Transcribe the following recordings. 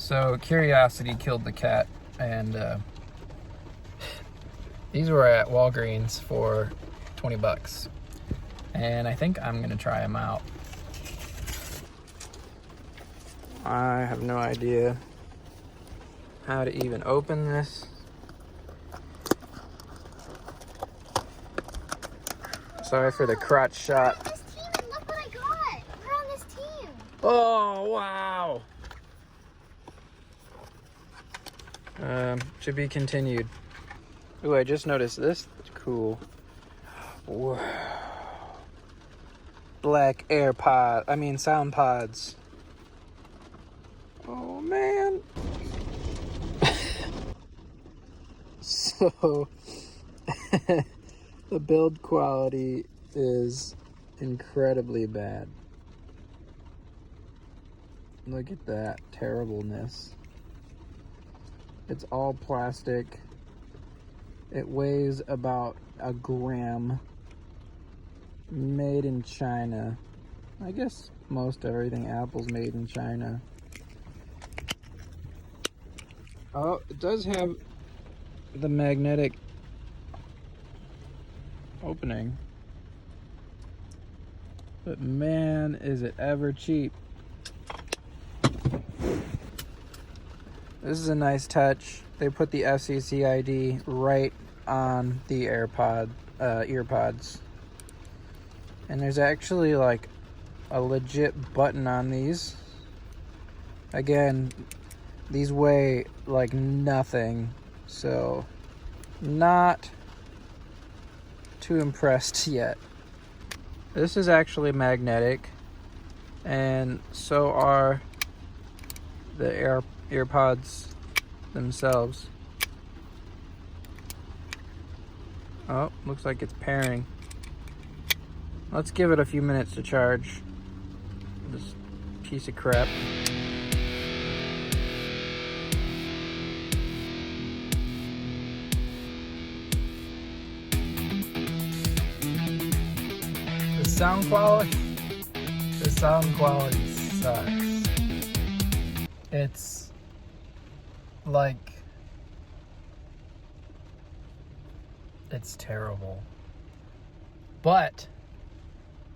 So curiosity killed the cat, and these were at Walgreens for 20 bucks. And I think I'm gonna try them out. I have no idea how to even open this. Sorry for the crotch shot. We're on this team and look what I got. We're on this team. Oh, wow. To be continued. Ooh, I just noticed this. It's cool. Whoa. Black Soundpods. Oh, man. So, the build quality is incredibly bad. Look at that terribleness. It's all plastic. It weighs about a gram. Made in China. I guess most everything Apple's made in China. Oh, it does have the magnetic opening. But man, is it ever cheap. This is a nice touch. They put the FCC ID right on the earpods. And there's actually like a legit button on these. Again, these weigh like nothing, so not too impressed yet. This is actually magnetic, and so are the earpods themselves. Oh, looks like it's pairing. Let's give it a few minutes to charge this piece of crap. The sound quality sucks. It's like, it's terrible. But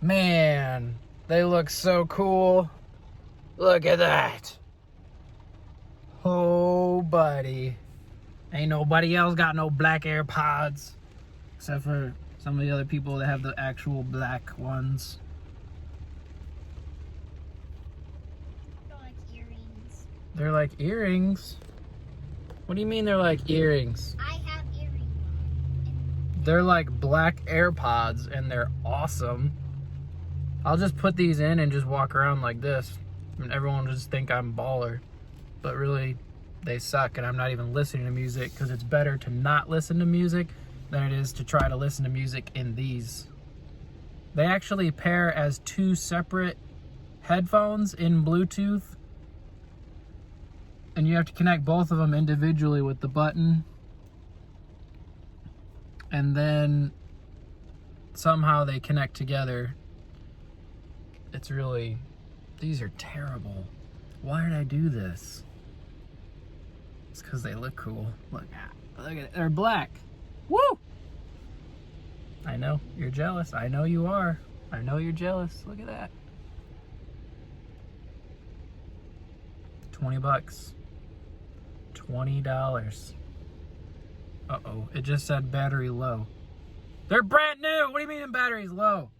man, they look so cool. Look at that. Oh, buddy. Ain't nobody else got no black AirPods. Except for some of the other people that have the actual black ones. They're like earrings. They're like earrings? What do you mean they're like earrings? I have earrings. They're like black AirPods, and they're awesome. I'll just put these in and just walk around like this, and everyone will just think I'm baller. But really, they suck, and I'm not even listening to music, because it's better to not listen to music than it is to try to listen to music in these. They actually pair as two separate headphones in Bluetooth, and you have to connect both of them individually with the button, and then somehow they connect together. It's really, these are terrible. Why did I do this? It's because they look cool. Look at it, they're black. Woo! I know, you're jealous. I know you are. I know you're jealous. Look at that. 20 bucks. $20. Uh-oh, it just said battery low. They're brand new! What do you mean the battery's low?